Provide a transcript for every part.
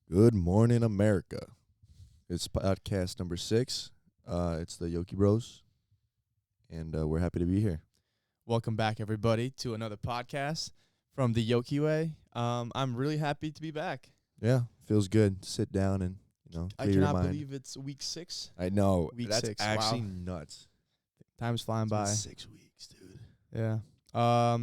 Good morning, America. It's podcast number 6. It's the Yoki Bros, and we're happy to be here. Welcome back, everybody, to another podcast from the Yoki Way. I'm really happy to be back. Yeah, feels good. Sit down and I clear your cannot mind. believe it's week 6. I know Week that's 6, actually wow. nuts. Time's flying It's by. been 6 weeks, dude. Yeah.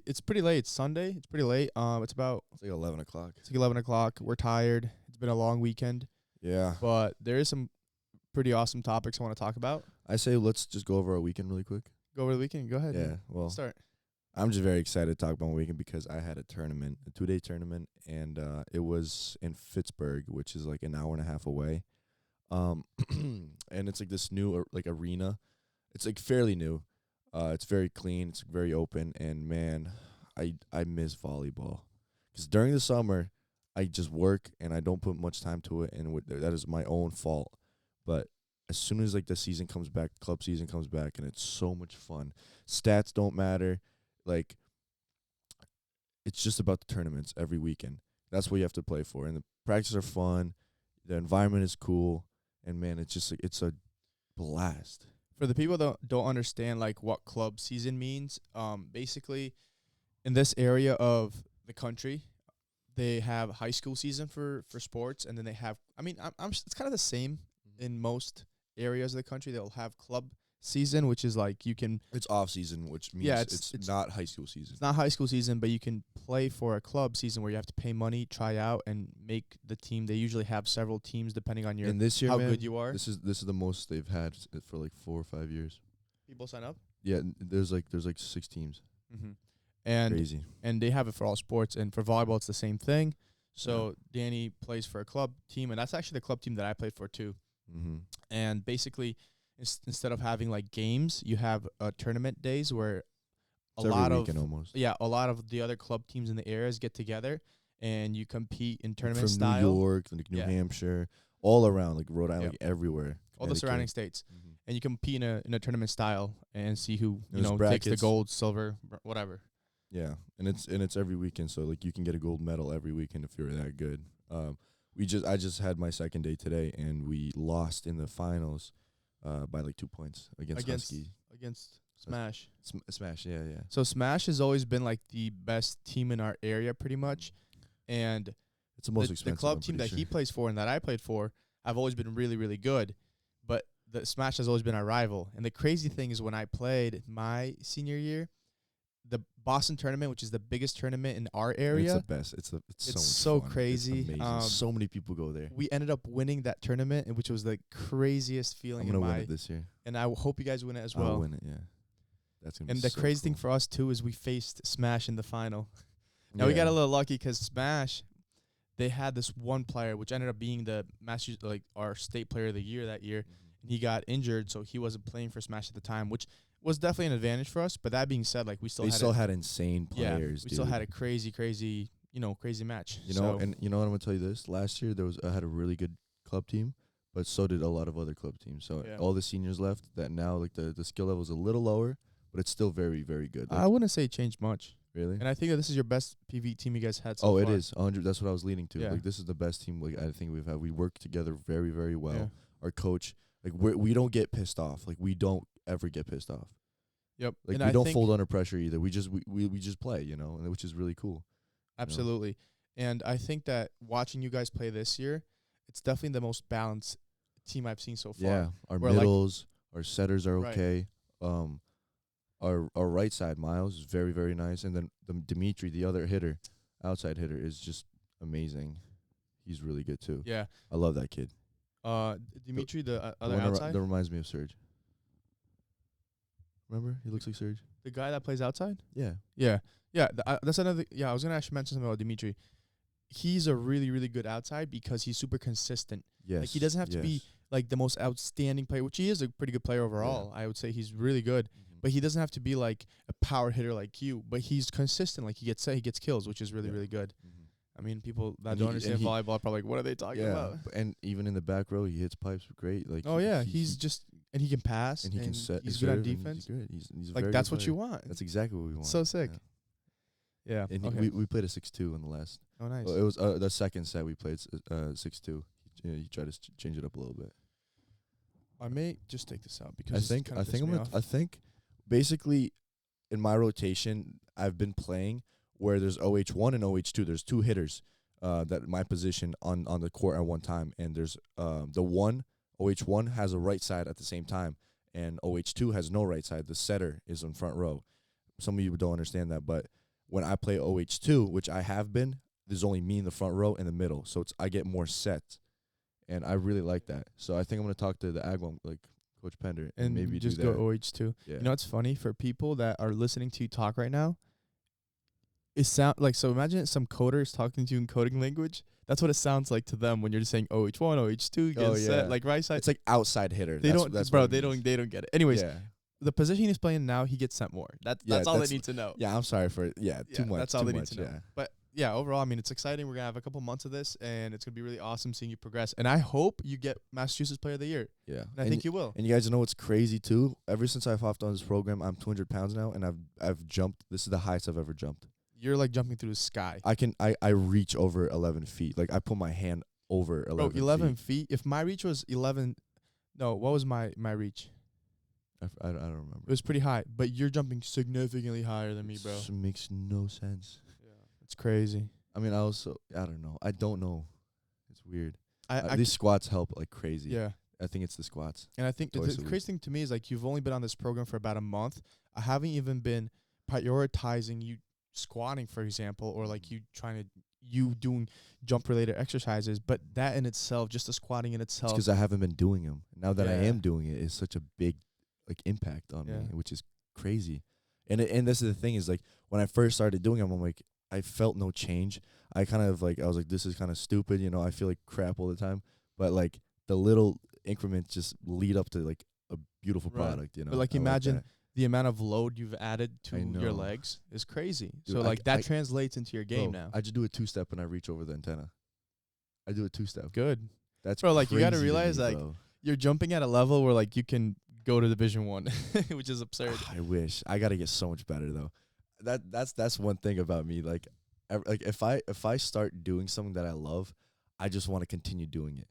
It's pretty late. It's Sunday. It's pretty late. It's It's like 11 o'clock. 11 o'clock. We're tired. It's been a long weekend, Yeah, but there is some pretty awesome topics I want to talk about. I say let's just go over our weekend really quick. Go over the weekend. Go ahead. Yeah, well, Start. I'm just very excited to talk about my weekend because I had a tournament, a 2-day tournament, and it was in Pittsburgh, which is like an hour and a half away. And it's like this new arena. It's like fairly new. It's very clean. It's very open, and man, I miss volleyball because during the summer I just work and I don't put much time to it, and that is my own fault. But as soon as like the season comes back, club season comes back, and it's so much fun. Stats don't matter. Like, it's just about the tournaments every weekend. That's what you have to play for, and the practices are fun. The environment is cool, and man, it's just it's a blast. For the people that don't understand like what club season means, basically in this area of the country, they have high school season for sports, and then they have it's kind of the same in most areas of the country. They'll have club season, which is like you can It's off season, which means it's not high school season. it's not high school season, but you can play for a club season where you have to pay money, try out, and make the team. They usually have several teams depending on your And this year, how man, good you are. This is the most they've had for like 4 or 5 years. People sign up. Yeah, there's like 6 teams. Mm-hmm. And Crazy. and they have it for all sports. And for volleyball, it's the same thing. So Danny plays for a club team, and that's actually the club team that I played for too. Mm-hmm. And basically, instead of having like games, you have tournament days where It's every weekend almost. a lot of the other club teams in the areas get together, and you compete in tournament From style. New York, like New Hampshire, all around, like Rhode Island, Yep. like everywhere. All the surrounding states, Mm-hmm. and you compete in a tournament style and see who There's takes the brackets. gold, silver, whatever. Yeah, and it's every weekend, so like you can get a gold medal every weekend if you're that good. I just had my second day today, and we lost in the finals, by like 2 points against Husky. Against Smash. Smash, yeah. So Smash has always been like the best team in our area, pretty much, and It's the most the expensive. club I'm team pretty that he plays for and that I played for have always been really, really good. But the Smash has always been our rival. And the crazy thing is when I played my senior year, the Boston tournament, which is the biggest tournament in our area, It's the best. It's It's so so much fun. crazy. It's amazing. So many people go there. we ended up winning that tournament, and which was the craziest feeling I'm in gonna my win it this year. and I hope you guys win it as I'll well. win it. Yeah, that's gonna And be the so crazy cool. thing for us too is we faced Smash in the final. Now we got a little lucky because Smash, they had this one player which ended up being the our state player of the year that year, and he got injured, so he wasn't playing for Smash at the time, which was definitely an advantage for us. But that being said, like we still had insane players. we dude. still had a crazy match. You know, and you know what I'm gonna tell you this. Last year I had a really good club team, but so did a lot of other club teams. So Yeah. all the seniors left. That now like the skill level is a little lower, but it's still very, very good. Like, I wouldn't say it changed much, really? and I think that this is your best PV team you guys had so Oh, far. it is 100. That's what I was leading to. Yeah. Like this is the best team like I think we've had. We work together very, very well. Yeah. Our coach, like we don't get pissed off. Like we don't ever get pissed off. Yep. Like and we I don't think fold under pressure either. We just play, and which is really cool. Absolutely. And I think that watching you guys play this year, it's definitely the most balanced team I've seen so far. Yeah, our Where, like- middles, our setters are Right. okay. Our right side Miles is very, very nice, and then the Dimitri, the other hitter, outside hitter, is just amazing. He's really good too. Yeah. I love that kid. Dimitri, the The other one outside, that reminds me of Serge. Remember, he looks like Serge. the guy that plays outside. Yeah, Yeah. Yeah. That's another. Yeah, I was gonna actually mention something about Dimitri. He's a really, really good outside because he's super consistent. yes. Like he doesn't have to be yes. like the most outstanding player, which he is a pretty good player overall. I would say he's really good, but he doesn't have to be like a power hitter like you. But he's consistent. Like he gets kills, which is really, Yeah. really good. Mhm. I mean, people that And don't he- understand and he- volleyball are probably like, what are they talking about? And even in the back row, he hits pipes great. Like Oh yeah, he's just and he can pass and he can set. He's serve good on and defense. He's good. He's a Like very that's good what you player. want. That's exactly what we want. So sick. Yeah. Yeah. And Okay. we played a 6-2 in the last. Oh, nice. Well, it was the second set we played 6-2. He tried to change it up a little bit. I may just take this out because I think basically in my rotation I've been playing where there's OH1 and OH2. There's two hitters that my position on the court at one time, and there's the one OH1 has a right side at the same time, and OH2 has no right side. The setter is in front row. Some of you don't understand that, but when I play OH2, which I have been, there's only me in the front row in the middle, so I get more sets, and I really like that. So I think I'm gonna talk to the ag one, like Coach Pender, and maybe just do that. go OH2. Yeah. You know what's funny for people that are listening to you talk right now? It sound like, so imagine some coders talking to you in coding language. That's what it sounds like to them when you're just saying OH1, OH2, get set, like right side. It's like outside hitter. They don't get it. Anyways, Yeah. the position he's playing now, he gets sent more. That's all they need to know. Yeah, I'm sorry for too much. That's all they need to know. Yeah. But yeah, overall, I mean, it's exciting. We're gonna have a couple months of this, and it's gonna be really awesome seeing you progress. And I hope you get Massachusetts Player of the Year. Yeah, And I think you will. And you guys know what's crazy too? Ever since I've hopped on this program, I'm 200 pounds now, and I've jumped. This is the highest I've ever jumped. You're like jumping through the sky. I reach over 11 feet. Like I put my hand over 11. Bro, 11 feet. If my reach was 11, no, what was my reach? I don't remember. It was pretty high, but you're jumping significantly higher than me, bro. It makes no sense. Yeah, it's crazy. I mean, I don't know. I don't know. It's weird. I these squats help like crazy. Yeah. I think it's the squats. And I think the crazy thing to me is, like, you've only been on this program for about a month. I haven't even been prioritizing you squatting, for example, or like you doing jump related exercises. But that in itself, just the squatting in itself. Because I haven't been doing them. Now that I Yeah. am doing it, it's such a big like impact on Yeah. me, which is crazy. And this is the thing is, like, when I first started doing them, I'm like, I felt no change. I was like, this is kind of stupid, you know. I feel like crap all the time. But like the little increments just lead up to like a beautiful Right. product, you know. But like, I imagine that. the amount of load you've added to I know. your legs is crazy. Dude, So like that I translates into your game Bro, now. I just do a 2-step and I reach over the antenna. I do a 2-step. Good. That's Bro, like, you gotta crazy to realize, me, like, bro. You're jumping at a level where like you can go to Division 1, which is absurd. I wish. I gotta get so much better though. That's one thing about me. Like if I start doing something that I love, I just want to continue doing it.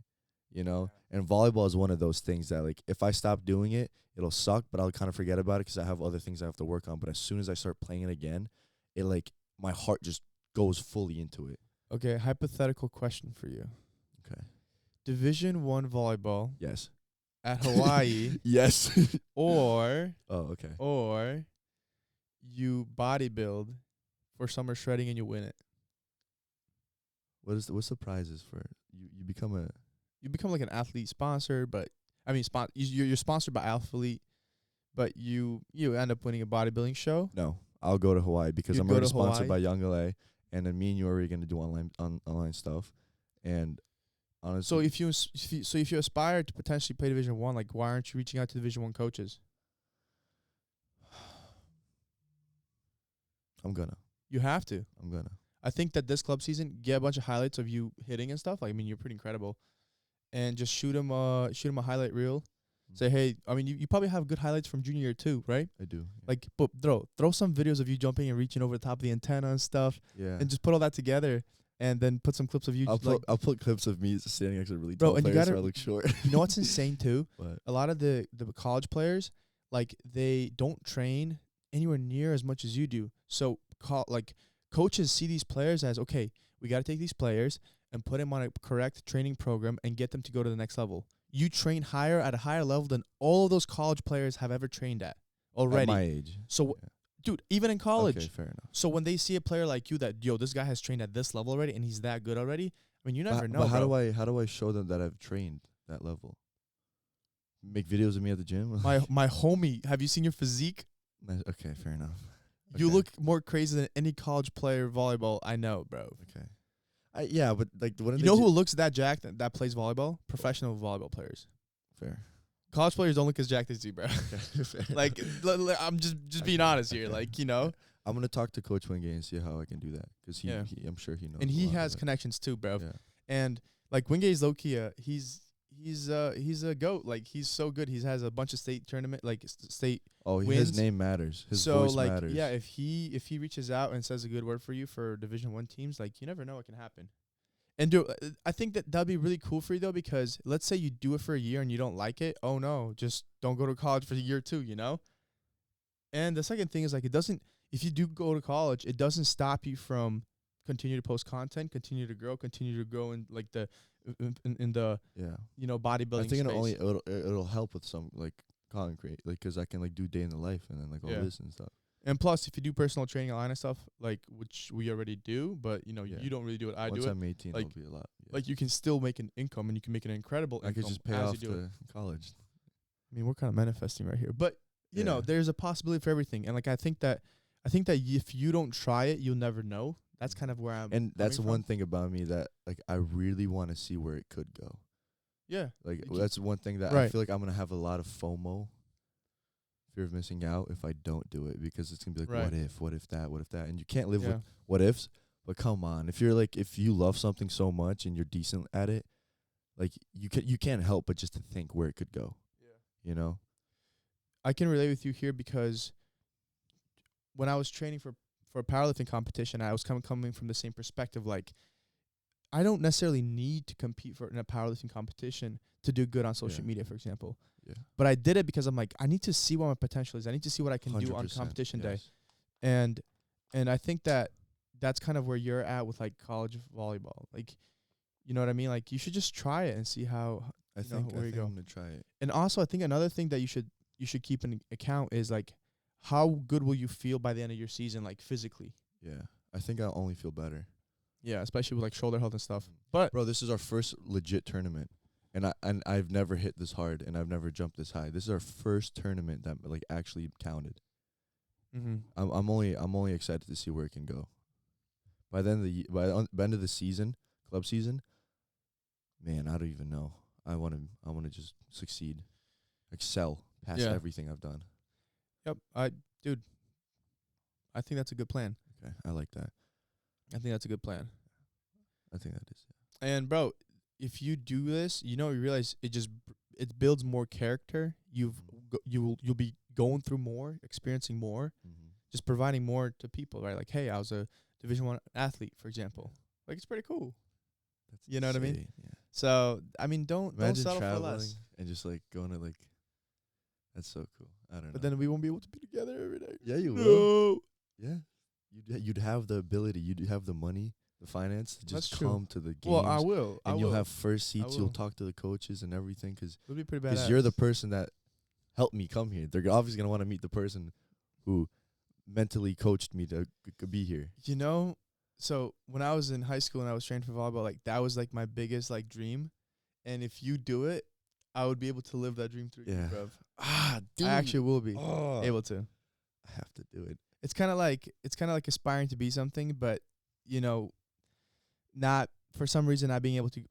You know. And volleyball is one of those things that, like, if I stop doing it, it'll suck, but I'll kind of forget about it because I have other things I have to work on. But as soon as I start playing it again, it like my heart just goes fully into it. Okay, hypothetical question for you. Okay. Division 1 volleyball Yes. at Hawaii Yes. or okay. you bodybuild for summer shredding and you win it. What's the prizes for you become a You become like an athlete sponsor, but I mean, you're sponsored by Athlete, but you end up winning a bodybuilding show. No, I'll go to Hawaii because You I'm go already to sponsored Hawaii? by Young LA, and then me and you are already gonna do online stuff. And honestly, So if you aspire to potentially play Division 1, like, why aren't you reaching out to Division 1 coaches? I'm gonna. You have to. I'm gonna. I think that this club season, get a bunch of highlights of you hitting and stuff. Like, I mean, you're pretty incredible, and just shoot him a highlight reel. Say, hey, I mean, you probably have good highlights from junior year too, right? I do. Like, but throw some videos of you jumping and reaching over the top of the antenna and stuff, Yeah. and just put all that together, and then put some clips of you. I'll put clips of me standing next to a really Bro, tall and you player so gotta- I look short. You know what's insane too? But A lot of the college players, like, they don't train anywhere near as much as you do. So coaches see these players as, okay, we got to take these players and put them on a correct training program and get them to go to the next level. You train at a higher level than all of those college players have ever trained at already. at my age. So, Yeah. dude, even in college. Okay, fair enough. So when they see a player like you that, this guy has trained at this level already and he's that good already, I mean, you never know. But how bro. do I show them that I've trained that level? Make videos of me at the gym? My homie, have you seen your physique? Okay, fair enough. You Okay. look more crazy than any college player volleyball I know, bro. Okay. Yeah, but like You know who looks that jacked that plays volleyball? Professional volleyball players. Fair. College players don't look as jacked as you, bro. Fair. Like, I'm just being honest here. Okay. Like, you know. I'm gonna talk to Coach Wingate and see how I can do that because I'm sure he knows. And a he lot has of it. connections too, bro. Yeah. And like, Wingate's low-key, he's he's a goat. Like he's so good. He has a bunch of state tournament state Oh, wins. his name matters. His so voice like matters. yeah, if he reaches out and says a good word for you for Division 1 teams, like you never know what can happen. And I think that'd be really cool for you though, because let's say you do it for a year and you don't like it. Oh no, just don't go to college for year 2, you know? And the second thing is like if you do go to college, it doesn't stop you from continue to post content, continue to grow in like in the Yeah. bodybuilding I think space. it'll help with some like concrete, like, 'cause I can like do day in the life and then like all Yeah. this and stuff. And plus, if you do personal training online and stuff, like which we already do, but Yeah. you don't really do it. Once do it. I'm 18, like- it'll be a lot. Yeah. Like you can still make an income, and you can make an incredible I income could just pay as off you do it. to college. I mean, we're kind of manifesting right here, but you know, Yeah. there's a possibility for everything. And like I think that if you don't try it, you'll never know. That's kind of where I'm. And that's coming one from. thing about me that like I really want to see where it could go. Yeah. Like Like, that's one thing that I right. feel like I'm gonna have a lot of FOMO, fear of missing out, if I don't do it, because it's gonna be like, Right. what if that, and you can't live Yeah. with what ifs. But come on, if you love something so much and you're decent at it, like you can't help but just to think where it could go. Yeah. You know? I can relate with you here because when I was training for a powerlifting competition, I was coming from the same perspective. Like, I don't necessarily need to compete in a powerlifting competition to do good on social Yeah. media, for example. Yeah. But I did it because I'm like, I need to see what my potential is. I need to see what I can do on 100%, competition day. yes. And I think that's kind of where you're at with like college volleyball. Like, you know what I mean? Like, you should just try it and see how. I know, think where you go. I'm gonna try it. And also, I think another thing that you should keep in account is like, how good will you feel by the end of your season, like physically? Yeah. I think I'll only feel better. Yeah, especially with like shoulder health and stuff. But bro, this is our first legit tournament. And I've never hit this hard and I've never jumped this high. This is our first tournament that like actually counted. Mm-hmm. I'm only excited to see where it can go. By the end of the season, club season, man, I don't even know. I want to just succeed, excel past Yeah. everything I've done. Yep, I think that's a good plan. Okay, I like that. I think that's a good plan. I think that is. And bro, if you do this, you realize it builds more character. You'll be going through more, experiencing more, Mm-hmm. just providing more to people, right? Like, hey, I was a Division 1 athlete, for example. Like, it's pretty cool. That's You know what I mean? insane, yeah. So, I mean, don't Imagine settle for traveling less. and just like going to like. That's so cool. I don't know. But then we won't be able to be together every day. yeah, you will. No. Yeah, you'd have the ability. You'd have the money, the finance to just That's true. come to the games. Well, I will. and I you'll will. have first seats. You'll will. talk to the coaches and everything, because It'll be pretty badass. you're the person that helped me come here. They're obviously gonna want to meet the person who mentally coached me to be here. So when I was in high school and I was training for volleyball, like that was like my biggest like dream. And if you do it, I would be able to live that dream through you, Yeah. bruv. Dude. I actually will be Oh, able to. I have to do it. It's kind of like aspiring to be something, but not for some reason not being able to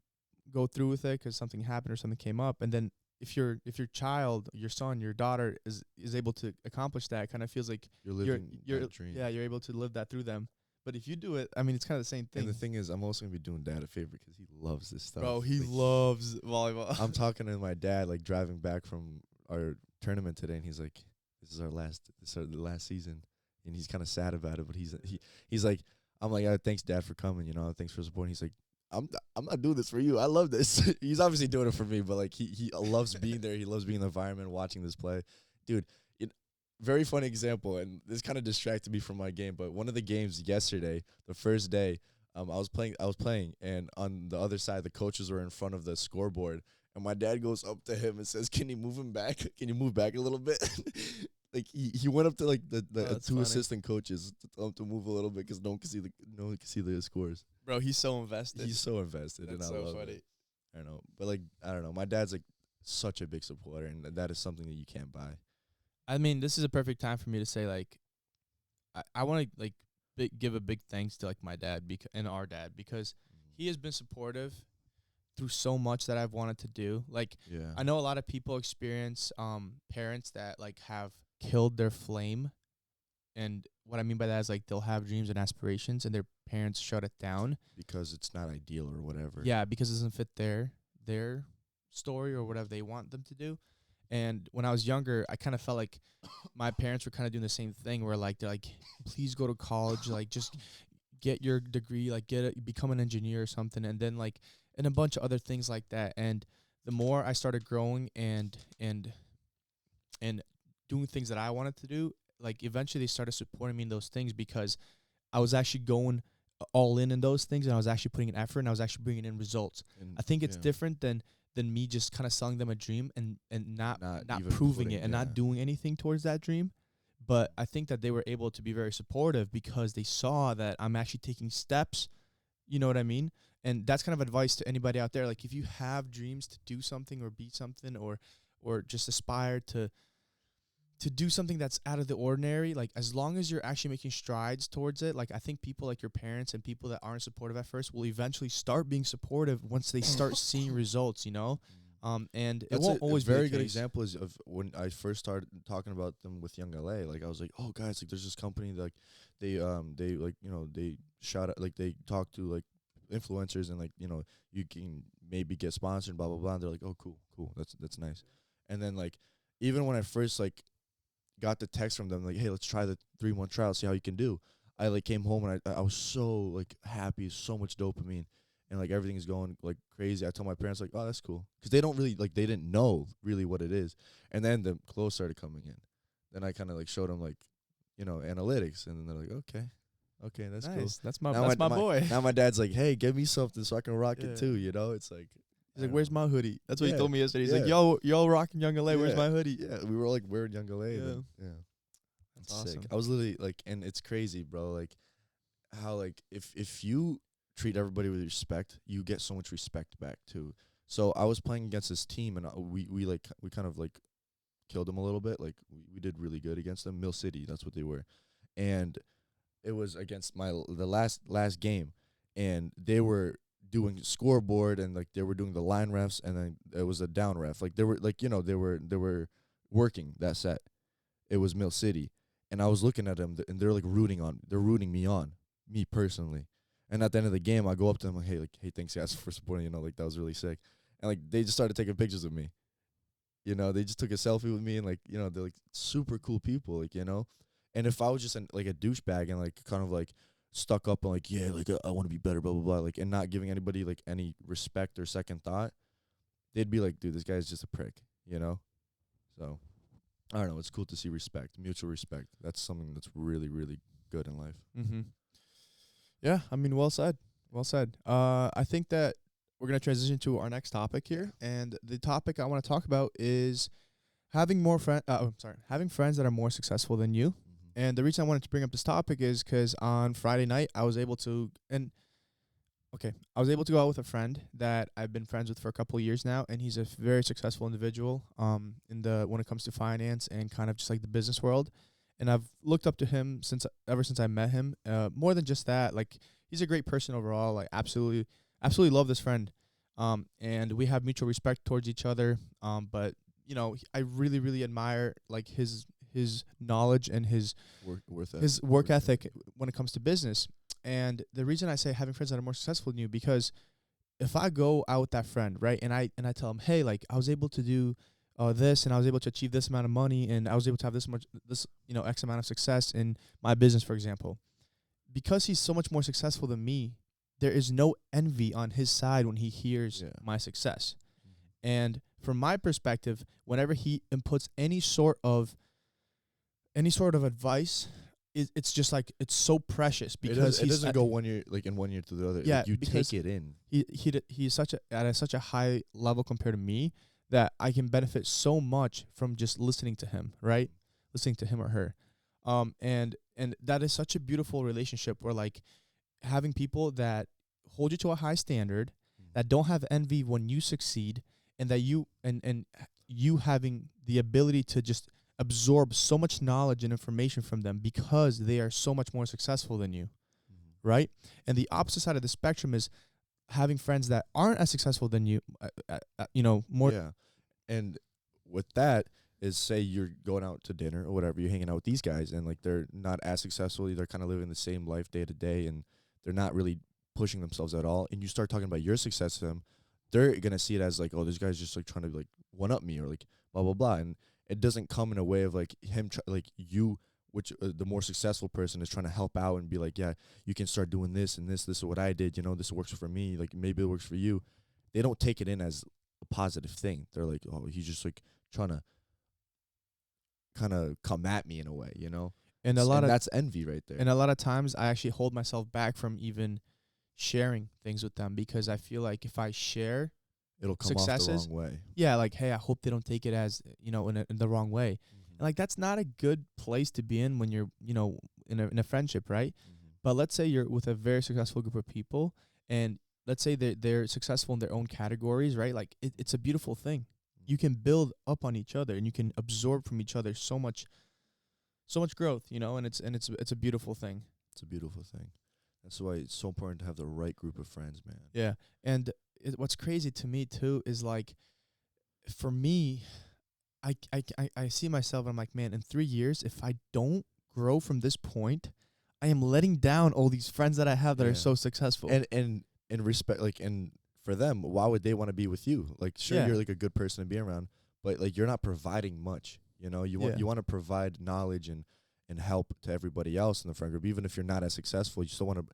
go through with it because something happened or something came up. And then if your child, your son, your daughter is able to accomplish that, it kind of feels like You're living that dream. yeah, you're able to live that through them. But if you do it, I mean, it's kind of the same thing. And the thing is, I'm also gonna be doing Dad a favor because he loves this stuff. Bro, he Like, loves volleyball. I'm talking to my dad, like driving back from our tournament today, and he's like, "This is the last season," and he's kind of sad about it. But he's like, "I'm like, thanks, Dad, for coming. Thanks for supporting." He's like, I'm not doing this for you. I love this." He's obviously doing it for me, but like he loves being there. He loves being in the environment, watching this play, dude. Very funny example, and this kind of distracted me from my game. But one of the games yesterday, the first day, I was playing, and on the other side, the coaches were in front of the scoreboard, and my dad goes up to him and says, "Can you move him back? Can you move back a little bit?" Like he went up to like the that's two funny. assistant coaches to tell him to move a little bit because no one can see the scores. Bro, he's so invested. He's so invested, That's and I so love funny. it. I don't know, but like I don't know, my dad's like such a big supporter, and that is something that you can't buy. I mean, this is a perfect time for me to say, like, I want to, like, give a big thanks to, like, my dad and our dad because he has been supportive through so much that I've wanted to do. Like, Yeah, I know a lot of people experience parents that, like, have killed their flame. And what I mean by that is, like, they'll have dreams and aspirations, and their parents shut it down. because it's not ideal or whatever. Yeah, because it doesn't fit their story or whatever they want them to do. And when I was younger, I kind of felt like my parents were kind of doing the same thing, where like they're like, please go to college, like just get your degree, like become an engineer or something, and then like and a bunch of other things like that. And the more I started growing and doing things that I wanted to do, like eventually they started supporting me in those things, because I was actually going all in those things, and I was actually putting in effort, and I was actually bringing in results. And I think it's different than me just kind of selling them a dream and not proving it and not doing anything towards that dream. But I think that they were able to be very supportive because they saw that I'm actually taking steps. You know what I mean? And that's kind of advice to anybody out there. Like, if you have dreams to do something or be something, or just aspire to do something that's out of the ordinary, like as long as you're actually making strides towards it, like I think people like your parents and people that aren't supportive at first will eventually start being supportive once they start seeing results, you know? And That's it won't always be very the good case. example is of when I first started talking about them with Young LA. Like I was like, oh guys, like there's this company that, like they like, you know, they shout out, like they talk to like influencers, and like, you know, you can maybe get sponsored, blah blah blah. And they're like, oh cool, that's nice. And then like even when I first like got the text from them like, hey, let's try the 3-month trial, see how you can do. I like came home and I was so like happy, so much dopamine, and like everything's going like crazy. I told my parents like, oh, that's cool, because they don't really like, they didn't know really what it is. And then the clothes started coming in. Then I kind of like showed them like, you know, analytics, and then they're like, okay, that's Nice. cool. That's my Now that's my boy. Now my dad's like, hey, give me something so I can rock Yeah. it too. You know, it's like, He's like, where's my hoodie? That's what he Yeah. told me yesterday. He's Yeah. like, yo, rocking Young LA. Where's Yeah. my hoodie? Yeah, we were like wearing Young LA. Yeah. Yeah. That's Sick. awesome. I was literally like, and it's crazy, bro. Like, how like if you treat everybody with respect, you get so much respect back too. So I was playing against this team, and we kind of like killed them a little bit. Like we did really good against them. Mill City, that's what they were, and it was against the last game, and they were doing scoreboard, and like they were doing the line refs, and then it was a down ref. Like they were like, you know, they were working that set. It was Mill City, and I was looking at them, and they're like rooting me on, me personally. And at the end of the game, I go up to them like, hey, thanks guys for supporting. You know, like that was really sick. And like they just started taking pictures of me. You know, they just took a selfie with me, and like, you know, they're like super cool people, like, you know. And if I was just like a douchebag and like kind of like stuck up and like, yeah, like I want to be better, blah blah blah, like, and not giving anybody like any respect or second thought, they'd be like, dude, this guy's just a prick, you know. So I don't know. It's cool to see respect, mutual respect. That's something that's really, really good in life. Mm-hmm. Yeah, I mean, well said. Well said. I think that we're going to transition to our next topic here. And the topic I want to talk about is having having friends that are more successful than you. Mm-hmm. And the reason I wanted to bring up this topic is because on Friday night, I was able to go out with a friend that I've been friends with for a couple of years now, and he's a very successful individual when it comes to finance and kind of just like the business world. And I've looked up to him ever since I met him. More than just that, like he's a great person overall. Like absolutely love this friend. And we have mutual respect towards each other. But you know, I really, really admire like his knowledge and his work ethic when it comes to business. And the reason I say having friends that are more successful than you, because if I go out with that friend, right, and I tell him, hey, like I was able to do this, and I was able to achieve this amount of money, and I was able to have this X amount of success in my business, for example, because he's so much more successful than me, there is no envy on his side when he hears my success. Mm-hmm. And from my perspective, whenever he inputs any sort of advice, it's just like it's so precious, because it doesn't go 1 year like in 1 year to the other. Yeah, like you take it in. He's at such a high level compared to me that I can benefit so much from just listening to him, right? Listening to him or her. And that is such a beautiful relationship, where like having people that hold you to a high standard, that don't have envy when you succeed, and that you having the ability to just absorb so much knowledge and information from them because they are so much more successful than you, right? And the opposite side of the spectrum is having friends that aren't as successful than you, more. Yeah. And with that is, say you're going out to dinner or whatever, you're hanging out with these guys, and like they're not as successful, they're kind of living the same life day to day, and they're not really pushing themselves at all, and you start talking about your success to them, they're gonna see it as like, oh, this guy's just like trying to like one up me or like blah blah blah, and it doesn't come in a way of like him like you, which the more successful person is trying to help out and be like, yeah, you can start doing this and this is what I did, this works for me, like maybe it works for you. They don't take it in as a positive thing. They're like, oh, he's just like trying to kind of come at me in a way, And and that's envy right there. and a lot of times I actually hold myself back from even sharing things with them, because I feel like if I share It'll come successes, off the wrong way. yeah, like, hey, I hope they don't take it as, in the wrong way. And like, that's not a good place to be in when you're, in a friendship, right? But let's say you're with a very successful group of people, and let's say they're successful in their own categories, right? Like, it's a beautiful thing. You can build up on each other, and you can absorb from each other so much growth, and it's a beautiful thing. It's a beautiful thing. That's why it's so important to have the right group of friends, man. Yeah. And what's crazy to me too is like, for me, I see myself and I'm like, man, in 3 years, if I don't grow from this point, I am letting down all these friends that I have that are so successful. And respect, like, and for them, why would they want to be with you? Like, sure, you're like a good person to be around, but like you're not providing much. You want to provide knowledge and help to everybody else in the friend group. Even if you're not as successful, you still want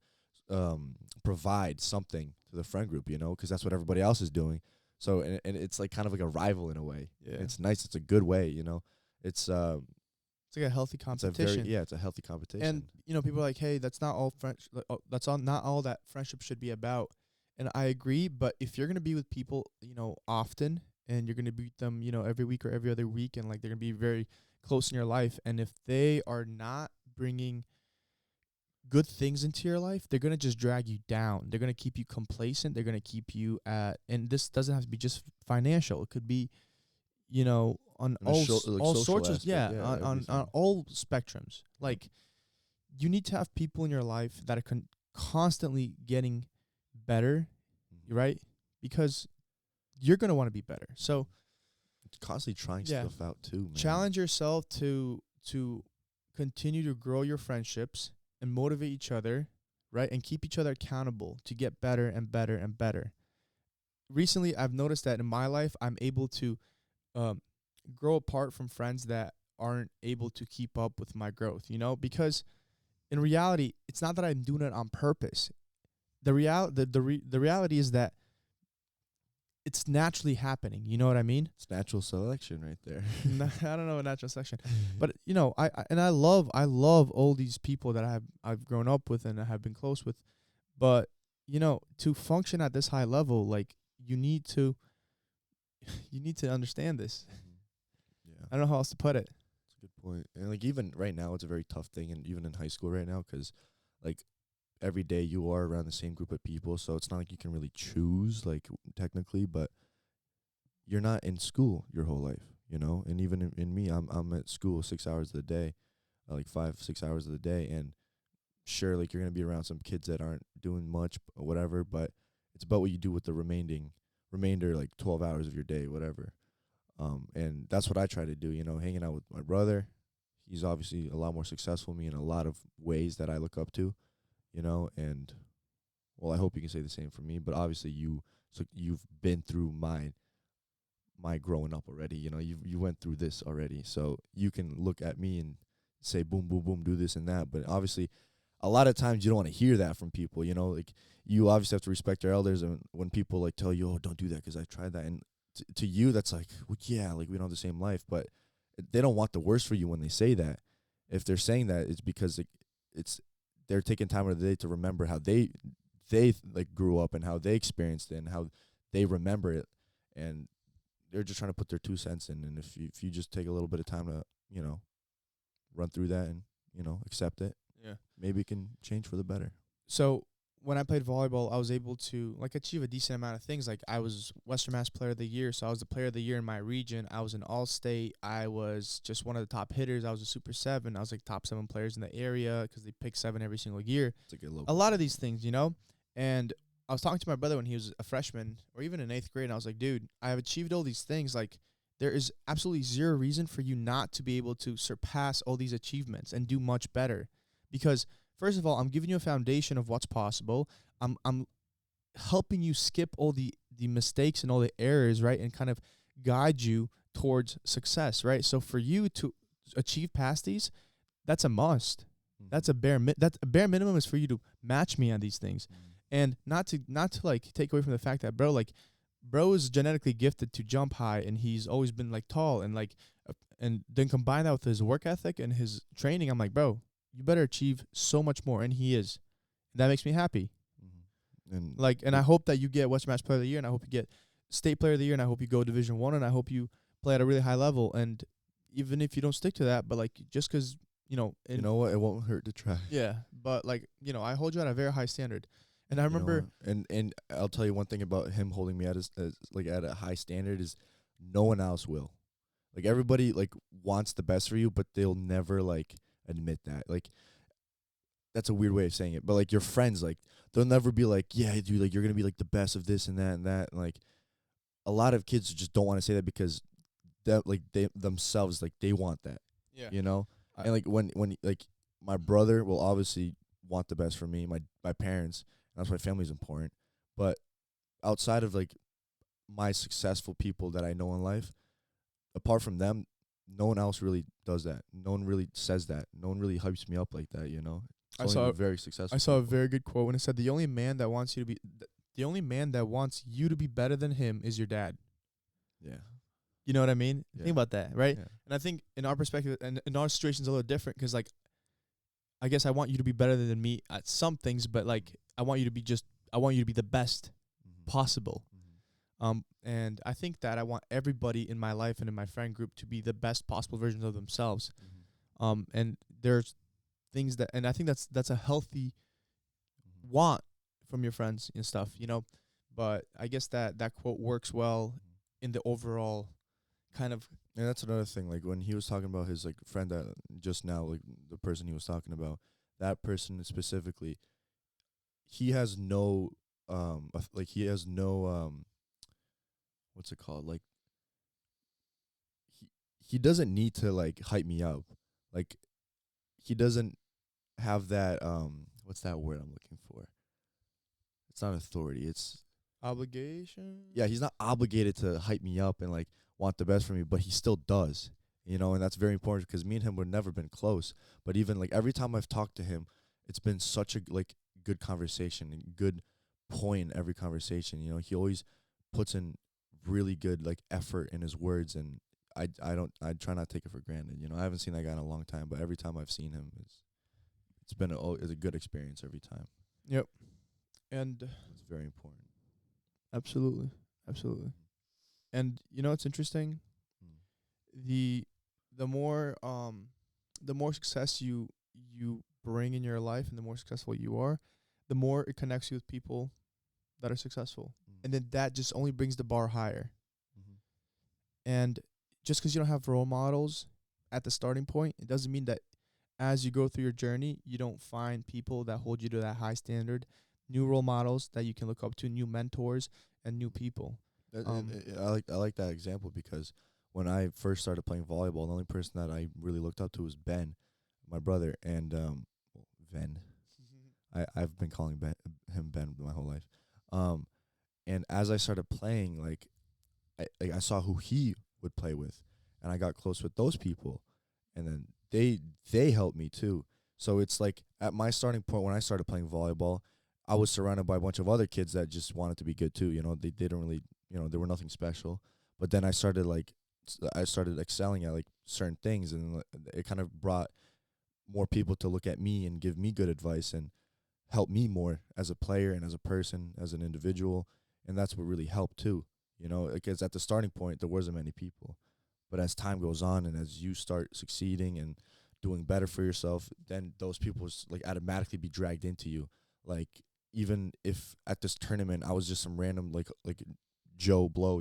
to provide something to the friend group, because that's what everybody else is doing. So, and it's like kind of like a rival in a way. Yeah. It's nice. It's a good way, It's like a healthy competition. It's a healthy competition. And, people are like, hey, that's not all not all that friendship should be about. And I agree, but if you're going to be with people, often, and you're going to meet them, every week or every other week, and like they're going to be very close in your life, and if they are not bringing good things into your life, they're going to just drag you down. They're going to keep you complacent. They're going to keep you and this doesn't have to be just financial. It could be, on all sorts of, on all spectrums. Like, you need to have people in your life that are constantly getting better, right? Because you're going to want to be better. So constantly trying stuff out too, man. Challenge yourself to continue to grow your friendships and motivate each other, right? And keep each other accountable to get better and better and better. Recently, I've noticed that in my life, I'm able to grow apart from friends that aren't able to keep up with my growth, because in reality, it's not that I'm doing it on purpose. The reality is that it's naturally happening. You know what I mean? It's natural selection right there. I don't know what natural selection, but I love all these people that I've grown up with and I have been close with, but to function at this high level, like you need to understand this. Yeah, I don't know how else to put it. That's a good point. And like even right now, it's a very tough thing, and even in high school right now, because like every day you are around the same group of people, so it's not like you can really choose, like, technically, but you're not in school your whole life, and even in me, I'm at school 6 hours of the day, like 5-6 hours of the day, and sure, like, you're going to be around some kids that aren't doing much or whatever, but it's about what you do with the remainder, like 12 hours of your day, whatever. And that's what I try to do, hanging out with my brother. He's obviously a lot more successful than me in a lot of ways that I look up to. And well, I hope you can say the same for me, but obviously you've been through my growing up already, you went through this already, so you can look at me and say, boom, boom, boom, do this and that, but obviously a lot of times you don't want to hear that from people, like you obviously have to respect your elders, and when people like tell you, oh, don't do that because I tried that, and to you that's like, well, yeah, like we don't have the same life, but they don't want the worst for you when they say that. If they're saying that, it's because they're taking time out of the day to remember how they like grew up and how they experienced it and how they remember it, and they're just trying to put their 2 cents in. And if you just take a little bit of time to run through that and accept it, maybe it can change for the better. So when I played volleyball, I was able to like achieve a decent amount of things. Like I was Western Mass Player of the Year, so I was the Player of the Year in my region. I was an All-State. I was just one of the top hitters. I was a Super 7. I was like top 7 players in the area because they pick 7 every single year. A lot of these things, And I was talking to my brother when he was a freshman or even in 8th grade, and I was like, dude, I have achieved all these things. Like, there is absolutely zero reason for you not to be able to surpass all these achievements and do much better. Because first of all, I'm giving you a foundation of what's possible. I'm helping you skip all the the mistakes and all the errors, right, and kind of guide you towards success, right? So for you to achieve past these, that's a must. That's a that's a bare minimum is for you to match me on these things. And not to like take away from the fact that bro is genetically gifted to jump high, and he's always been like tall, and like and then combine that with his work ethic and his training, I'm like, bro, you better achieve so much more, and he is. That makes me happy. And I hope that you get Western Mass Player of the Year, and I hope you get State Player of the Year, and I hope you go Division 1, and I hope you play at a really high level. And even if you don't stick to that, but like just 'cause you know what, it won't hurt to try. yeah, but like I hold you at a very high standard. And I remember, and I'll tell you one thing about him holding me at at a high standard is no one else will. Like everybody like wants the best for you, but they'll never like admit that. Like that's a weird way of saying it, but like your friends, like they'll never be like, yeah, dude, like you're gonna be like the best of this and that and that. And like a lot of kids just don't want to say that because that like they themselves like they want that. yeah, And like when like my brother will obviously want the best for me, my parents. That's why family's important. But outside of like my successful people that I know in life, apart from them, no one else really does that. No one really says that. No one really hypes me up like that. It's only the very successful. I saw a people. very good quote when it said the only man that wants you to be better than him is your dad. Yeah. You know what I mean? Yeah. Think about that, right? Yeah. And I think in our perspective and in our situation's a little different, 'cause like I guess I want you to be better than me at some things, but like I want you to be the best possible. And I think that I want everybody in my life and in my friend group to be the best possible versions of themselves. And there's things that, and I think that's a healthy want from your friends and stuff, But I guess that quote works well in the overall kind of. And that's another thing. Like when he was talking about his like friend that just now, like the person he was talking about, that person specifically, he has no what's it called? Like he doesn't need to like hype me up. Like he doesn't have that what's that word I'm looking for? It's not authority, it's Obligation. Yeah, he's not obligated to hype me up and like want the best for me, but he still does. And that's very important because me and him would never been close. But even like every time I've talked to him, it's been such a like good conversation and good point in every conversation. He always puts in really good like effort in his words, and I try not to take it for granted. I haven't seen that guy in a long time, but every time I've seen him, it's been a good experience every time. Yep. And it's very important. Absolutely. And it's interesting. The more success you bring in your life and the more successful you are, the more it connects you with people that are successful. And then that just only brings the bar higher. And just 'cause you don't have role models at the starting point, it doesn't mean that as you go through your journey, you don't find people that hold you to that high standard, new role models that you can look up to, new mentors and new people. I like that example because when I first started playing volleyball, the only person that I really looked up to was Ben, my brother, and Ven. I've been calling him Ben my whole life. And as I started playing, like I saw who he would play with, and I got close with those people, and then they helped me too. So it's like at my starting point when I started playing volleyball, I was surrounded by a bunch of other kids that just wanted to be good too. They didn't really, they were nothing special. But then I started excelling at like certain things, and it kind of brought more people to look at me and give me good advice and help me more as a player and as a person, as an individual. And that's what really helped too, because at the starting point, there wasn't many people. But as time goes on and as you start succeeding and doing better for yourself, then those people like automatically be dragged into you. Like, even if at this tournament I was just some random like Joe Blow,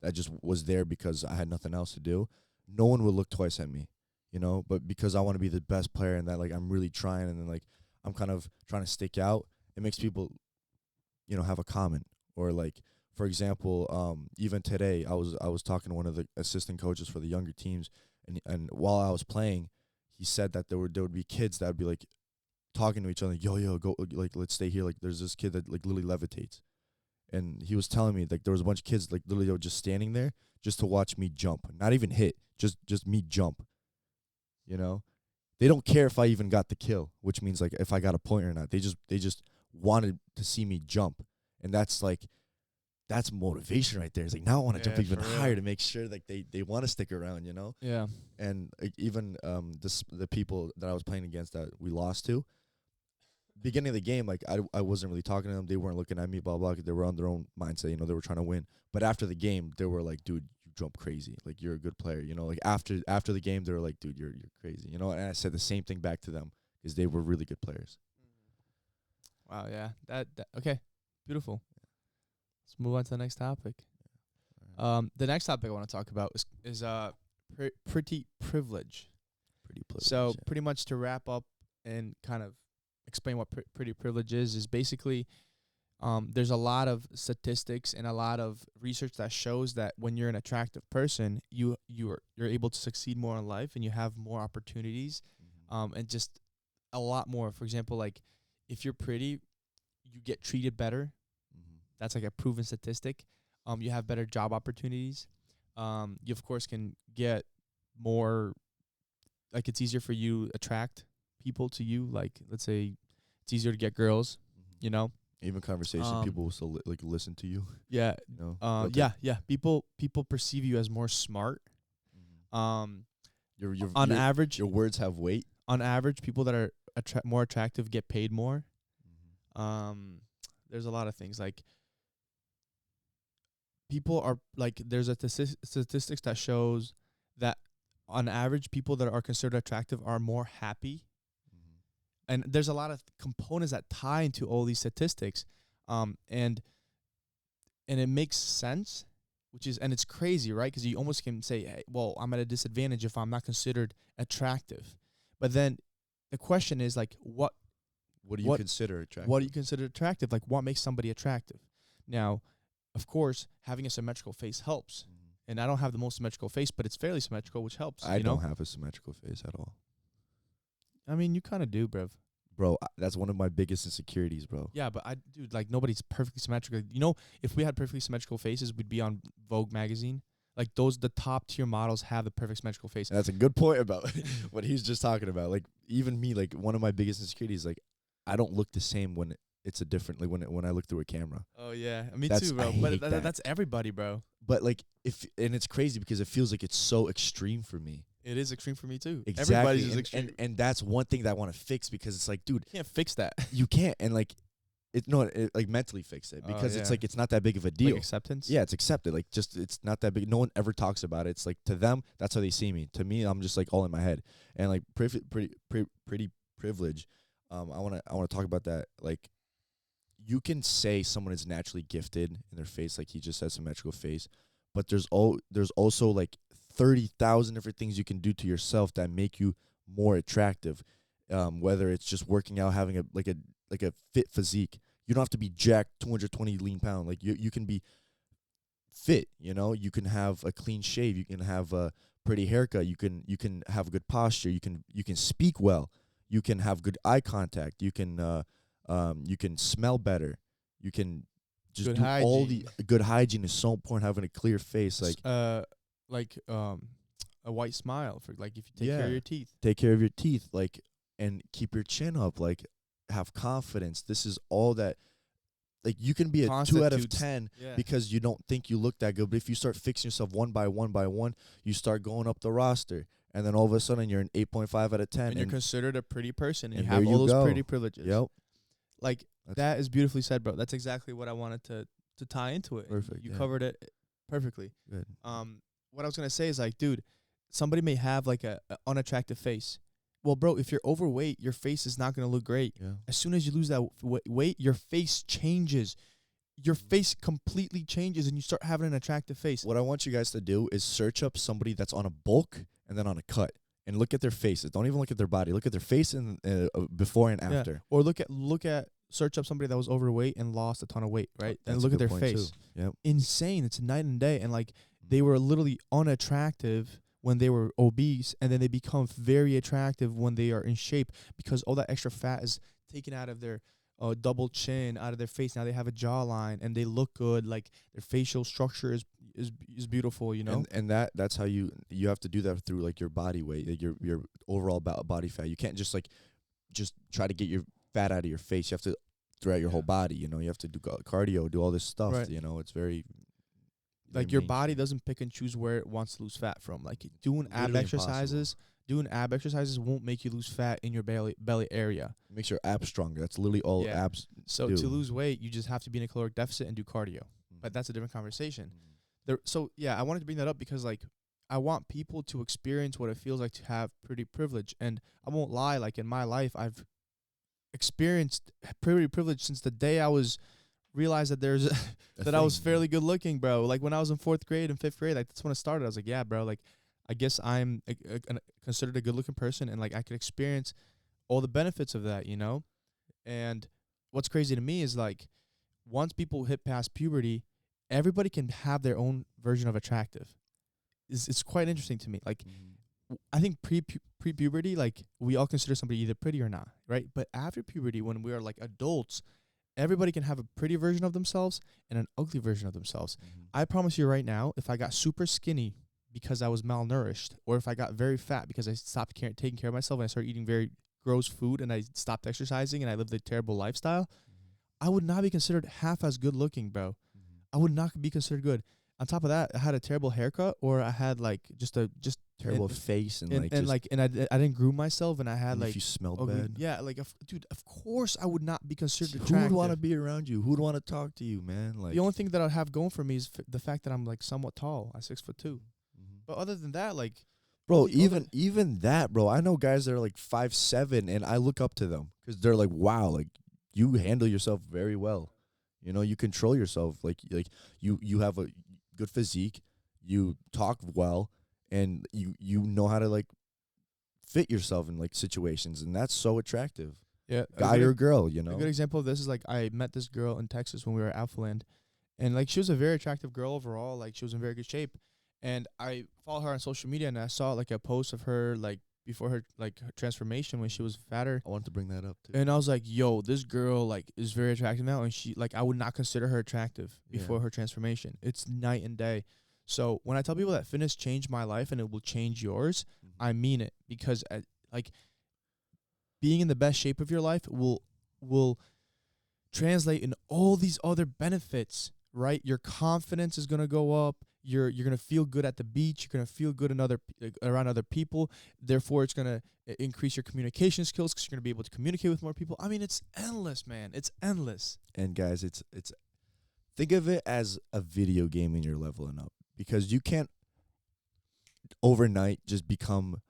that just was there because I had nothing else to do, no one would look twice at me, But because I want to be the best player and that like I'm really trying, and then like I'm kind of trying to stick out, it makes people, have a comment. Or like, for example, even today I was talking to one of the assistant coaches for the younger teams, and while I was playing, he said that there would be kids that would be like talking to each other, yo, go, like, let's stay here. Like, there's this kid that like literally levitates, and he was telling me like there was a bunch of kids like literally they were just standing there just to watch me jump, not even hit, just me jump. You know, they don't care if I even got the kill, which means like if I got a point or not. They just wanted to see me jump, and that's like that's motivation right there. It's like now I want to jump even higher to make sure like they want to stick around. You know. Yeah. And even the people that I was playing against that we lost to, beginning of the game, like I wasn't really talking to them. They weren't looking at me, blah blah. 'Cause they were on their own mindset, you know. They were trying to win. But after the game, they were like, "Dude, you jump crazy. Like you're a good player." You know, like after the game, they were like, "Dude, you're crazy." You know, and I said the same thing back to them because they were really good players. Wow. Yeah. That okay. Beautiful. Let's move on to the next topic. The next topic I want to talk about is pretty privilege. Pretty privilege. So pretty much to wrap up and kind of explain what pretty privilege is basically there's a lot of statistics and a lot of research that shows that when you're an attractive person, you're able to succeed more in life and you have more opportunities, and just a lot more. For example, like if you're pretty, you get treated better. That's like a proven statistic. You have better job opportunities. You of course can get more, like it's easier for you to attract people to you. Like let's say it's easier to get girls, you know. Even conversation, people will still like listen to you. Yeah. You know. Yeah. People perceive you as more smart. Your on average, your words have weight. On average, people that are more attractive get paid more. There's a lot of things like people are like there's a statistics that shows that on average people that are considered attractive are more happy. And there's a lot of components that tie into all these statistics, and it makes sense, and it's crazy, right? Because you almost can say, hey, well, I'm at a disadvantage if I'm not considered attractive. But then the question is like, what do you consider attractive? What do you consider attractive? Like, what makes somebody attractive? Now, of course, having a symmetrical face helps. And I don't have the most symmetrical face, but it's fairly symmetrical, which helps. I don't have a symmetrical face at all. I mean, you kind of do, bruv. Bro, that's one of my biggest insecurities, bro. Yeah, but dude, like nobody's perfectly symmetrical. You know, if we had perfectly symmetrical faces, we'd be on Vogue magazine. Like the top tier models have the perfect symmetrical face. And that's a good point about what he's just talking about. Like even me, like one of my biggest insecurities, like I don't look the same when it's a different, like when I look through a camera. Oh yeah, me too, bro. But that's everybody, bro. But like and it's crazy because it feels like it's so extreme for me. It is extreme for me too. Exactly. Everybody's extreme. And that's one thing that I want to fix because it's like, dude, you can't fix that. You can't. And like, like mentally fix it because it's like, it's not that big of a deal. Like acceptance? Yeah, it's accepted. Like just, it's not that big. No one ever talks about it. It's like to them, that's how they see me. To me, I'm just like all in my head. And like pretty privilege. I want to talk about that. Like you can say someone is naturally gifted in their face. Like he just has symmetrical face, but there's also like 30,000 different things you can do to yourself that make you more attractive. Whether it's just working out, having a fit physique. You don't have to be jacked, 220 lean pound. Like you can be fit, you know? You can have a clean shave, you can have a pretty haircut, you can have a good posture, you can speak well, you can have good eye contact, you can smell better. You can just good do hygiene. all the good hygiene is so important, having a clear face like a white smile for like if you take care of your teeth. Take care of your teeth, like, and keep your chin up, like have confidence. This is all that, like you can be a 2 out of 10 because you don't think you look that good. But if you start fixing yourself one by one, you start going up the roster. And then all of a sudden you're an 8.5 out of 10. And you're considered a pretty person. And you have all those pretty privileges. Yep. Like that is beautifully said, bro. That's exactly what I wanted to tie into it. Perfect. You covered it perfectly. Good. What I was gonna say is like, dude, somebody may have like a unattractive face. Well, bro, if you're overweight, your face is not gonna look great. Yeah. As soon as you lose that weight, your face changes. Your face completely changes, and you start having an attractive face. What I want you guys to do is search up somebody that's on a bulk and then on a cut, and look at their faces. Don't even look at their body. Look at their face and before and after. Yeah. Or search up somebody that was overweight and lost a ton of weight, right? And look at their face. Yep. Insane. It's night and day. And like they were literally unattractive when they were obese, and then they become very attractive when they are in shape because all that extra fat is taken out of their double chin out of their face. Now they have a jawline and they look good. Like their facial structure is beautiful. You know. And that's how you have to do that through like your body weight, like your overall body fat. You can't just try to get your fat out of your face. You have to throughout your whole body. You know, you have to do cardio, do all this stuff. Right. You know, it's very like your body doesn't pick and choose where it wants to lose fat from. Like doing ab exercises. Doing ab exercises won't make you lose fat in your belly area. It makes your abs stronger. That's literally all abs So do. to lose weight, you just have to be in a caloric deficit and do cardio. But that's a different conversation. I wanted to bring that up because, like, I want people to experience what it feels like to have pretty privilege. And I won't lie, like, in my life, I've experienced pretty privilege since the day I was realized that there's that I was fairly good looking, bro. Like, when I was in 4th grade and 5th grade, like, that's when it started. I was like, yeah, bro, like, I guess I'm considered a good-looking person, and, like, I could experience all the benefits of that, you know? And what's crazy to me is, like, once people hit past puberty, everybody can have their own version of attractive. It's quite interesting to me. Like, I think pre-puberty, like, we all consider somebody either pretty or not, right? But after puberty, when we are, like, adults, everybody can have a pretty version of themselves and an ugly version of themselves. I promise you right now, if I got super skinny because I was malnourished, or if I got very fat because I stopped taking care of myself and I started eating very gross food and I stopped exercising and I lived a terrible lifestyle, I would not be considered half as good looking, bro. I would not be considered good. On top of that, I had a terrible haircut, or I had like just terrible face and I didn't groom myself, and I had like if you smelled ugly, bad. Yeah, like dude, of course I would not be considered Who attractive. would want to be around you? Who would want to talk to you, man? Like the only thing that I'd have going for me is the fact that I'm like somewhat tall. I'm 6'2". But other than that, like, bro, even that, bro. I know guys that are like 5'7", and I look up to them because they're like, wow, like you handle yourself very well. You know, you control yourself. Like you have a good physique, you talk well, and you know how to like fit yourself in like situations, and that's so attractive. Yeah, guy or girl, you know. A good example of this is like I met this girl in Texas when we were at Alphaland, and like she was a very attractive girl overall. Like she was in very good shape, and I follow her on social media, and I saw like a post of her like before her like her transformation when she was fatter. I wanted to bring that up too. And I was like, yo, this girl like is very attractive now, and she like I would not consider her attractive before her transformation. It's night and day. So when I tell people that fitness changed my life and it will change yours, I mean it, because like being in the best shape of your life will translate in all these other benefits, right? Your confidence is gonna go up. You're gonna feel good at the beach. You're gonna feel good around other people. Therefore, it's gonna increase your communication skills because you're gonna be able to communicate with more people. I mean, it's endless, man. It's endless. And guys, it's think of it as a video game and you're leveling up, because you can't overnight just become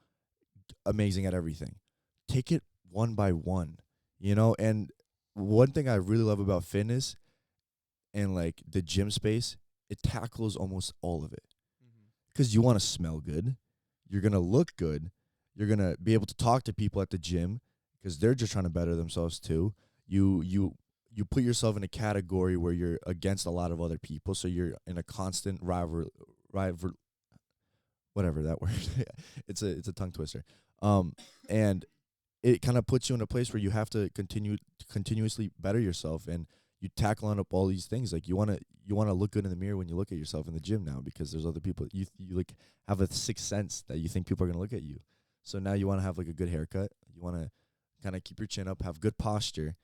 amazing at everything. Take it one by one, you know. And one thing I really love about fitness and like the gym space, it tackles almost all of it. Because you want to smell good, you're going to look good, you're going to be able to talk to people at the gym because they're just trying to better themselves too. You put yourself in a category where you're against a lot of other people, so you're in a constant rival whatever that word. it's a tongue twister. And it kind of puts you in a place where you have to continuously better yourself, and you tackle on up all these things. Like you want to look good in the mirror when you look at yourself in the gym now, because there's other people. You like have a sixth sense that you think people are going to look at you. So now you want to have like a good haircut. You want to kind of keep your chin up, have good posture.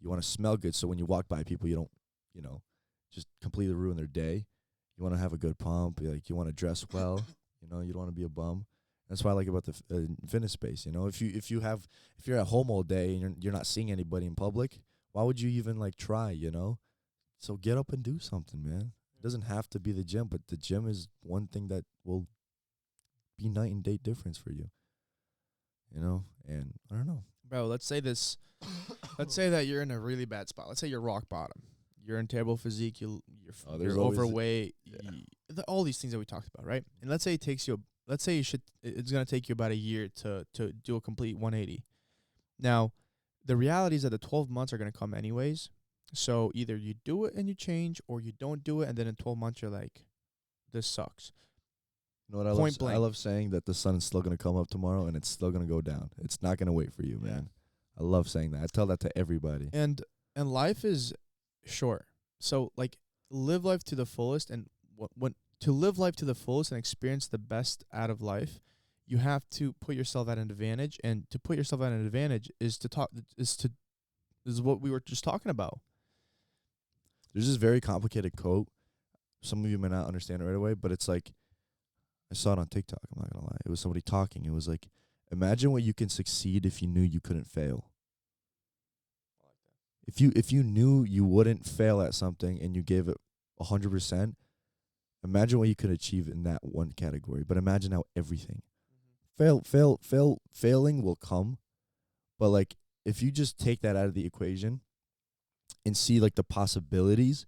You want to smell good, so when you walk by people, you don't, just completely ruin their day. You want to have a good pump. Like you want to dress well. You don't want to be a bum. That's what I like about the fitness space. If you're at home all day and you're not seeing anybody in public, why would you even like try? So get up and do something, man. It doesn't have to be the gym, but the gym is one thing that will be night and day difference for you. And I don't know. Bro, let's say that you're in a really bad spot. Let's say you're rock bottom. You're in terrible physique. You're overweight. All these things that we talked about, right? And let's say it's gonna take you about a year to do a complete 180. Now, the reality is that the 12 months are gonna come anyways. So either you do it and you change, or you don't do it, and then in 12 months you're like, this sucks. You know what I love saying that the sun is still going to come up tomorrow and it's still going to go down. It's not going to wait for you, man. I love saying that. I tell that to everybody. And And life is short. So like live life to the fullest, and when to live life to the fullest and experience the best out of life, you have to put yourself at an advantage, and to put yourself at an advantage is to talk is what we were just talking about. There's this very complicated quote. Some of you may not understand it right away, but it's like, I saw it on TikTok. I'm not gonna lie. It was somebody talking. It was like, imagine what you can succeed if you knew you couldn't fail. If you knew you wouldn't fail at something and you gave it 100%, imagine what you could achieve in that one category. But imagine how everything failing will come. But like, if you just take that out of the equation and see like the possibilities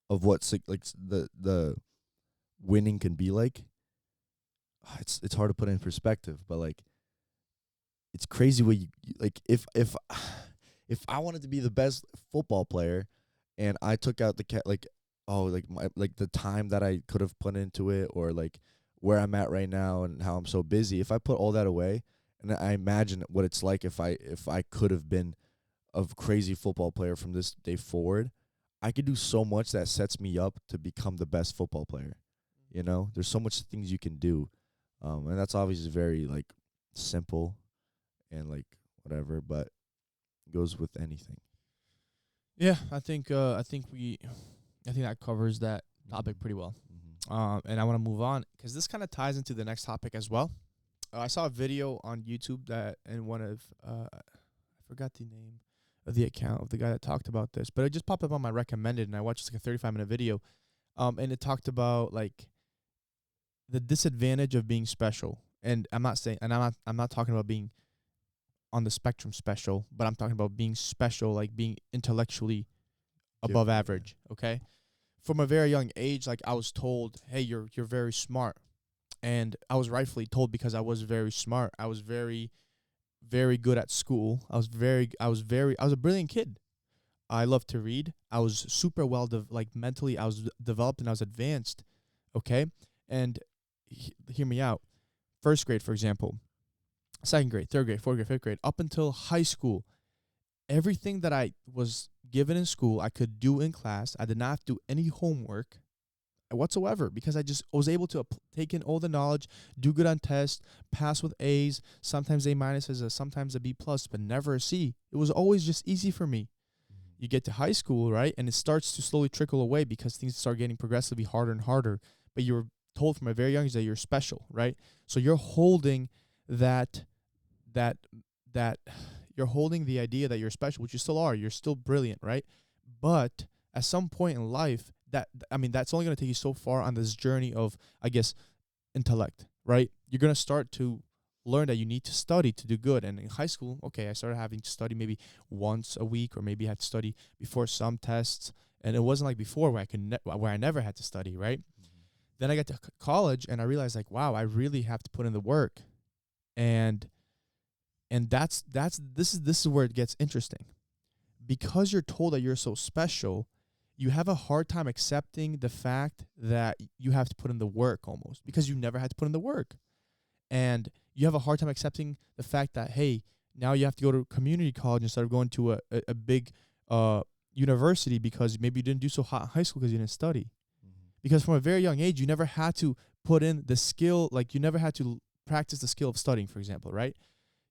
of what's like the winning can be like, it's hard to put in perspective. But like, it's crazy what you like. If I wanted to be the best football player, and I took out the time that I could have put into it, or like where I'm at right now and how I'm so busy, if I put all that away and I imagine what it's like if I could have been a crazy football player from this day forward, I could do so much that sets me up to become the best football player. You know, there's so much things you can do, and that's obviously very like simple and like whatever, but goes with anything. Yeah, I think that covers that topic pretty well. And I want to move on because this kind of ties into the next topic as well. I saw a video on YouTube that, and one of I forgot the name of the account of the guy that talked about this, but it just popped up on my recommended, and I watched like a 35-minute video, and it talked about like the disadvantage of being special. And I'm not talking about being on the spectrum special, but I'm talking about being special, like being intellectually above average. Okay, from a very young age, like I was told, hey, you're very smart, and I was rightfully told because I was very smart. I was very, very good at school. I was a brilliant kid. I loved to read. I was super well mentally. I was developed and I was advanced. Okay, and hear me out. First grade, for example. Second grade, third grade, fourth grade, fifth grade, up until high school, everything that I was given in school, I could do in class. I did not have to do any homework whatsoever because I just was able to take in all the knowledge, do good on tests, pass with A's, sometimes A minuses, sometimes a B plus, but never a C. It was always just easy for me. You get to high school, right, and it starts to slowly trickle away because things start getting progressively harder and harder. But you were told from a very young age that you're special, right? So you're holding that you're holding the idea that you're special, which you still are. You're still brilliant, right? But at some point in life, that's only going to take you so far on this journey of, I guess, intellect, right? You're going to start to learn that you need to study to do good. And in high school, okay, I started having to study maybe once a week, or maybe I had to study before some tests. And it wasn't like before where I never had to study, right? Mm-hmm. Then I got to college and I realized like, wow, I really have to put in the work. And this is where it gets interesting. Because you're told that you're so special, you have a hard time accepting the fact that you have to put in the work almost because you never had to put in the work. And you have a hard time accepting the fact that, hey, now you have to go to community college instead of going to a big university because maybe you didn't do so hot in high school because you didn't study. Mm-hmm. Because from a very young age, you never had to put in the skill, like you never had to practice the skill of studying, for example, right?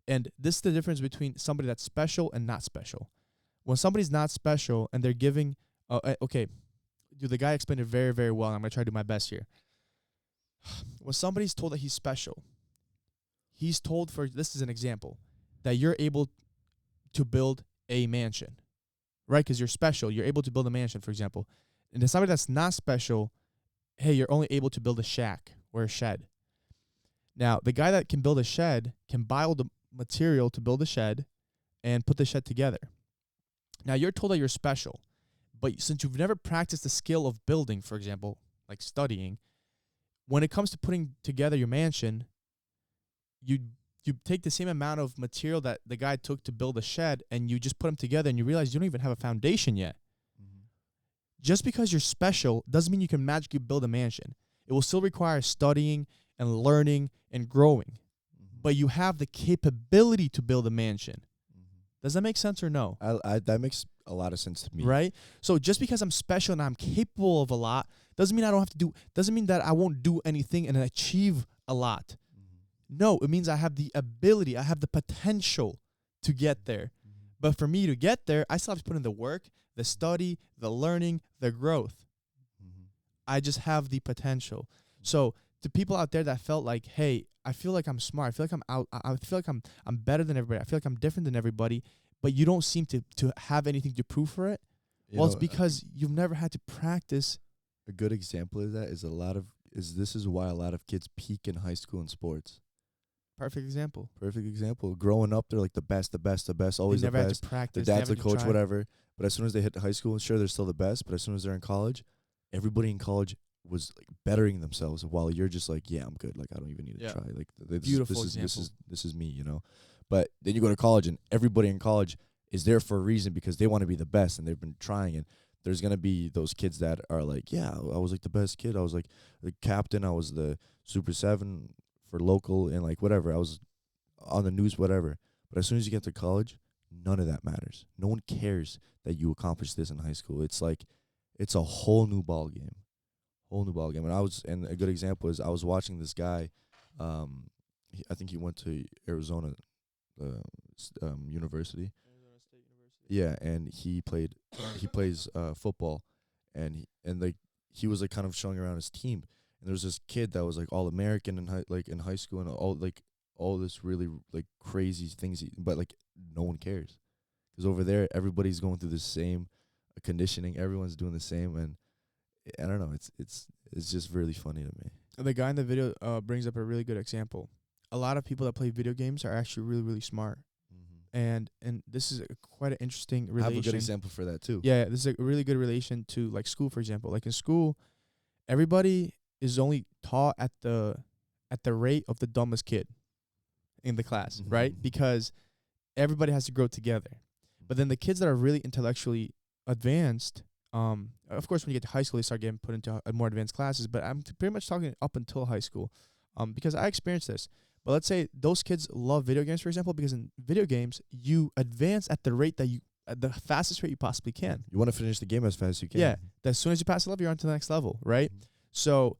And this is the difference between somebody that's special and not special. When somebody's not special and they're giving, okay, the guy explained it very, very well, and I'm going to try to do my best here. When somebody's told that he's special, he's told, this is an example, that you're able to build a mansion, right? Because you're special. You're able to build a mansion, for example. And to somebody that's not special, hey, you're only able to build a shack or a shed. Now, the guy that can build a shed can buy all the material to build a shed and put the shed together. Now, you're told that you're special, but since you've never practiced the skill of building, for example, like studying, when it comes to putting together your mansion, you take the same amount of material that the guy took to build a shed and you just put them together and you realize you don't even have a foundation yet. Mm-hmm. Just because you're special doesn't mean you can magically build a mansion. It will still require studying and learning and growing. Mm-hmm. But you have the capability to build a mansion. Mm-hmm. Does that make sense or no? I that makes a lot of sense to me. Right? So just because I'm special and I'm capable of a lot doesn't mean I don't have to do, doesn't mean that I won't do anything and achieve a lot. No, it means I have the ability, I have the potential to get there. But for me to get there, I still have to put in the work, the study, the learning, the growth. I just have the potential. So to people out there that felt like, hey, I feel like I'm smart, I feel like I'm out, I feel like I'm better than everybody, I feel like I'm different than everybody, but you don't seem to have anything to prove for it. Well, it's because you've never had to practice. A good example of that is this is why a lot of kids peak in high school in sports. Perfect example. Perfect example. Growing up, they're like the best, always They the never had best. to practice. Their dad's they the never had to coach, try. whatever. But as soon as they hit high school, sure, they're still the best. But as soon as they're in college, everybody in college was like bettering themselves. While you're just like, yeah, I'm good. Like I don't even need to try. Like Beautiful this is me, you know. But then you go to college, and everybody in college is there for a reason because they want to be the best, and they've been trying. And there's gonna be those kids that are like, yeah, I was like the best kid. I was like the captain. I was the Super 7 for local, and like whatever. I was on the news, whatever. But as soon as you get to college, none of that matters. No one cares that you accomplished this in high school. It's like, it's a whole new ball game. And a good example is I was watching this guy. I think he went to Arizona, University. Arizona State University. Yeah, and he plays football, and he was like kind of showing around his team, and there was this kid that was like all American in high school, and all this really like crazy things, but like no one cares, because over there everybody's going through the same conditioning, everyone's doing the same, and I don't know, it's just really funny to me. The guy in the video brings up a really good example. A lot of people that play video games are actually really, really smart. And this is quite an interesting relation. I have a good example for that too. Yeah, this is a really good relation to like school, for example. Like in school, everybody is only taught at the rate of the dumbest kid in the class, right? Because everybody has to grow together. But then the kids that are really intellectually advanced, of course, when you get to high school, they start getting put into more advanced classes. But I'm pretty much talking up until high school, because I experienced this. But let's say those kids love video games, for example, because in video games, you advance at the rate at the fastest rate you possibly can. You want to finish the game as fast as you can. Yeah. As soon as you pass the level, you're on to the next level, right? So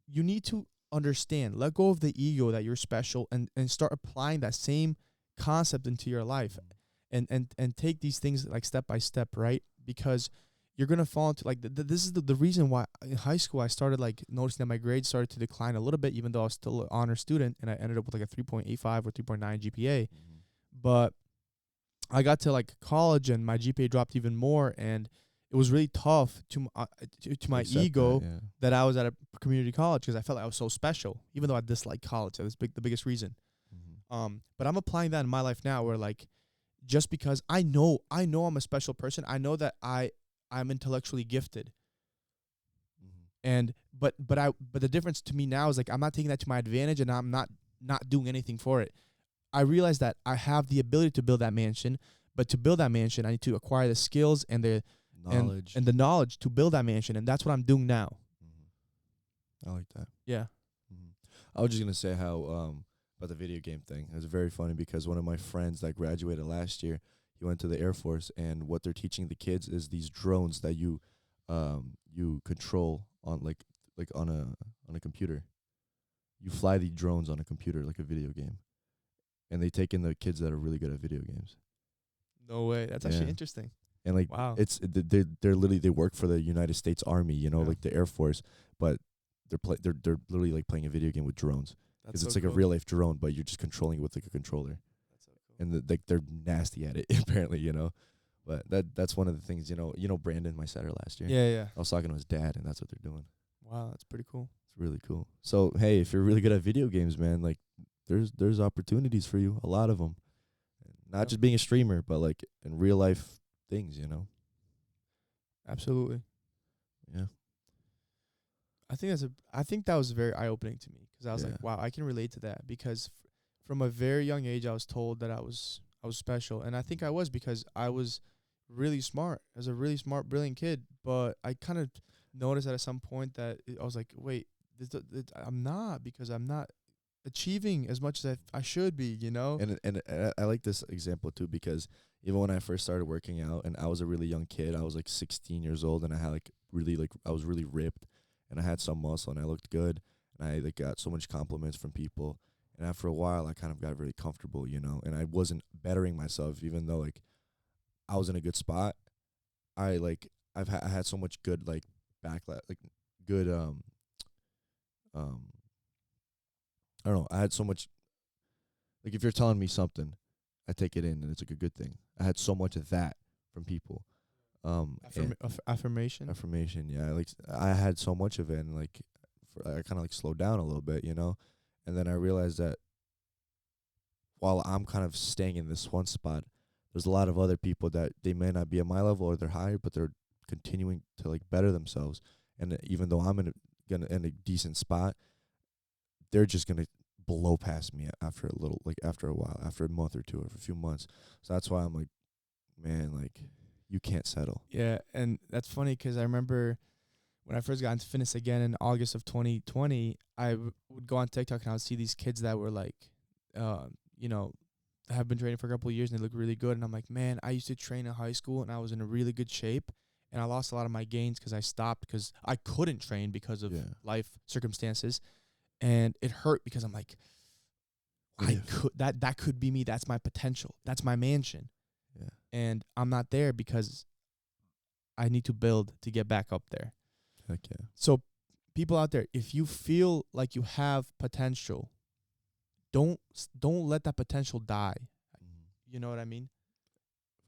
you need to understand, let go of the ego that you're special, and start applying that same concept into your life, and take these things like step by step, right? Because you're going to fall into like this is the reason why in high school I started like noticing that my grades started to decline a little bit, even though I was still an honor student, and I ended up with like a 3.85 or 3.9 GPA. But I got to like college and my GPA dropped even more, and it was really tough to my ego that I was at a community college, because I felt like I was so special, even though I disliked college. That was the biggest reason. But I'm applying that in my life now, where like, just because I know I'm a special person, I know that I'm intellectually gifted. And but the difference to me now is like, I'm not taking that to my advantage, and I'm not doing anything for it. I realize that I have the ability to build that mansion, but to build that mansion, I need to acquire the skills and the knowledge and the knowledge to build that mansion, and that's what I'm doing now. I like that. Yeah. I was just gonna say how about the video game thing. It was very funny because one of my friends that graduated last year, he went to the Air Force, and what they're teaching the kids is these drones that you control on like on a computer. You fly the drones on a computer like a video game, and they take in the kids that are really good at video games. No way. That's actually interesting. And like, wow. They're literally, they work for the United States Army, you know, like the Air Force, but they're literally like playing a video game with drones, because it's like a real life drone, but you're just controlling it with like a controller. That's so cool. And they're nasty at it apparently, you know. But that's one of the things, you know Brandon, my setter last year. Yeah. I was talking to his dad, and that's what they're doing. Wow, that's pretty cool. It's really cool. So hey, if you're really good at video games, man, like there's opportunities for you, a lot of them. Not just being a streamer, but like in real life things, you know. Absolutely. Yeah. I think that was very eye opening to me, because I was like, wow, I can relate to that, because from a very young age I was told that I was special, and I think I was, because I was really smart, as a really smart, brilliant kid, but I kind of noticed at some point that I was like, wait, I'm not, because I'm not achieving as much as I should be, you know. And I like this example too, because Even when I first started working out, and I was a really young kid, I was like 16 years old, and I had like really like I was really ripped, and I had some muscle, and I looked good, and I like got so much compliments from people. And after a while, I kind of got very comfortable, you know, and I wasn't bettering myself, even though like I was in a good spot. I had so much good like backlash, like good um I don't know. I had so much like if you're telling me something, I take it in and it's like a good thing. I had so much of that from people. And Affirmation. affirmation, yeah. Like I had so much of it, and like I kind of like slowed down a little bit, you know. And then I realized that while I'm kind of staying in this one spot, there's a lot of other people that they may not be at my level or they're higher, but they're continuing to like better themselves. And even though I'm in a decent spot, they're just gonna blow past me after a little, like after a while, after a month or two, or a few months. So that's why I'm like, man, like you can't settle. Yeah, and that's funny 'cause I remember when I first got into fitness again in August of 2020, I would go on TikTok and I would see these kids that were like, you know, have been training for a couple of years and they look really good. And I'm like, man, I used to train in high school and I was in a really good shape. And I lost a lot of my gains 'cause I stopped because I couldn't train because of life circumstances. And it hurt because I'm like, that could be me. That's my potential. That's my mansion. Yeah. And I'm not there because I need to build to get back up there. Heck yeah. So people out there, if you feel like you have potential, don't let that potential die. You know what I mean?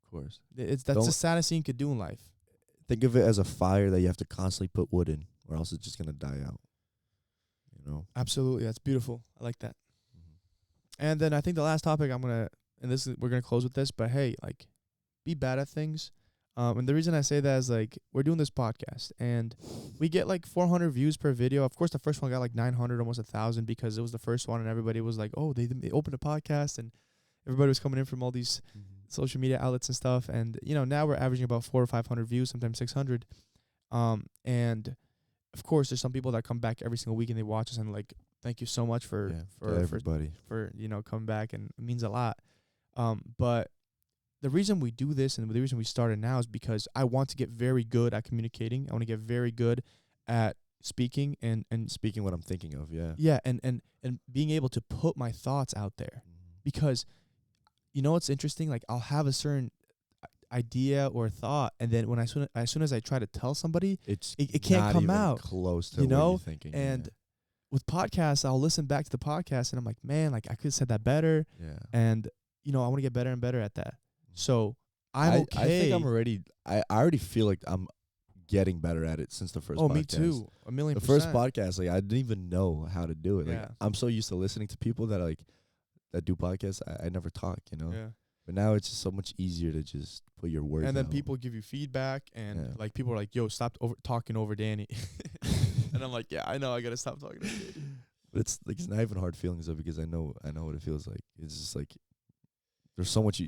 Of course. That's the saddest thing you could do in life. Think of it as a fire that you have to constantly put wood in, or else it's just gonna die out. You know? Absolutely. That's beautiful. I like that. And then I think the last topic we're gonna close with this, but hey, like, be bad at things. And the reason I say that is like we're doing this podcast and we get like 400 views per video. Of course, the first one got like 900, almost 1,000 because it was the first one, and everybody was like, "Oh, they opened a podcast," and everybody was coming in from all these social media outlets and stuff. And you know, now we're averaging about 400 or 500 views, sometimes 600. And of course, there's some people that come back every single week and they watch us and like, thank you so much for everybody for coming back, and it means a lot. But the reason we do this and the reason we started now is because I want to get very good at communicating. I want to get very good at speaking and speaking what I'm thinking of. Yeah. Yeah, and being able to put my thoughts out there, because you know what's interesting? Like I'll have a certain idea or thought, and then when as soon as I try to tell somebody, it can't come out close to what you're thinking. And with podcasts, I'll listen back to the podcast and I'm like, man, like I could have said that better. Yeah. And you know, I want to get better and better at that. So I'm okay. I think I'm already. I already feel like I'm getting better at it since the first. Oh, podcast. me too. 1,000,000%. The first podcast, like I didn't even know how to do it. Like Yeah. I'm so used to listening to people that do podcasts. I never talk, you know. Yeah. But now it's just so much easier to just put your words. And then out. people give you feedback, and like people are like, "Yo, stop talking over Danny," and I'm like, "Yeah, I know, I gotta stop talking." But it's like it's not even hard feelings though, because I know what it feels like. It's just like there's so much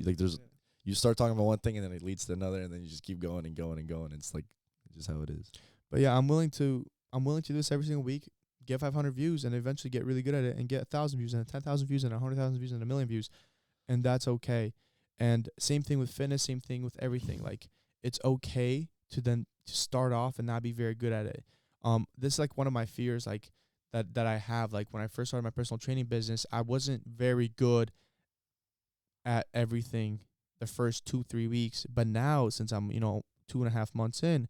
you start talking about one thing and then it leads to another, and then you just keep going and going and going. It's like just how it is. But yeah, I'm willing to do this every single week, get 500 views, and eventually get really good at it, and get 1,000 views, and 10,000 views, and 100,000 views, and 1,000,000 views, and that's okay. And same thing with fitness, same thing with everything. Like it's okay to start off and not be very good at it. This is like one of my fears, like that I have. Like when I first started my personal training business, I wasn't very good at everything the first 2-3 weeks. But now, since I'm 2.5 months in,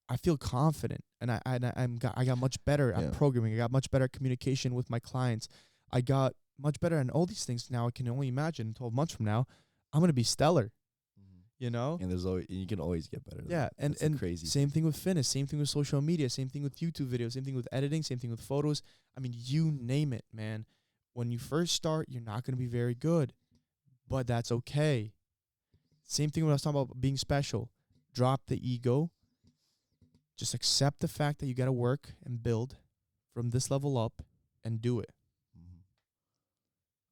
I feel confident, and I got much better at programming. I got much better at communication with my clients. I got much better at all these things. Now I can only imagine 12 months from now, I'm gonna be stellar. You know? And you can always get better. Yeah, and crazy. Same thing with fitness, same thing with social media, same thing with YouTube videos, same thing with editing, same thing with photos. I mean, you name it, man. When you first start, you're not gonna be very good, but that's okay. Same thing when I was talking about being special. Drop the ego. Just accept the fact that you gotta work and build from this level up and do it.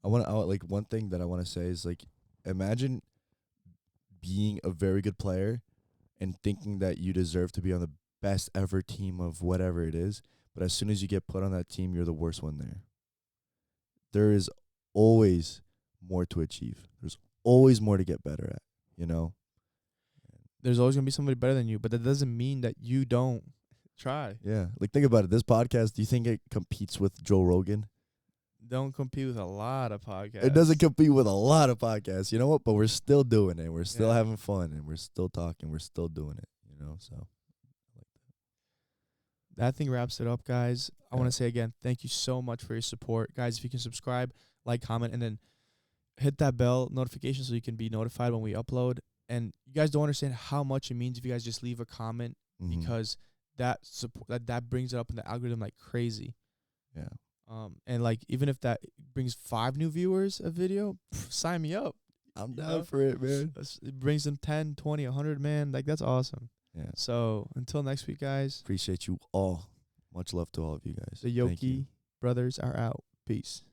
One thing that I want to say is like, imagine being a very good player and thinking that you deserve to be on the best ever team of whatever it is, but as soon as you get put on that team, you're the worst one there. There is always more to achieve. There's always more to get better at, you know. There's always gonna be somebody better than you, but that doesn't mean that you don't try. Yeah, like think about it. This podcast, do you think it competes with Joe Rogan? Don't compete with a lot of podcasts. It doesn't compete with a lot of podcasts, you know what? But we're still doing it. We're still Yeah. having fun, and we're still talking. We're still doing it, you know. So That thing wraps it up, guys. I Yeah. want to say again, thank you so much for your support. Guys, if you can subscribe, like, comment, and then hit that bell notification so you can be notified when we upload. And you guys don't understand how much it means if you guys just leave a comment, mhm. because that support that brings it up in the algorithm like crazy. Yeah. And like even if that brings 5 new viewers a video, sign me up. I'm You down know? for it, man. It brings them 10, 20, 100, man. Like, that's awesome. Yeah. So until next week, guys, Appreciate you all. Much love to all of you guys. the Thank you. Yoki brothers are out. Peace.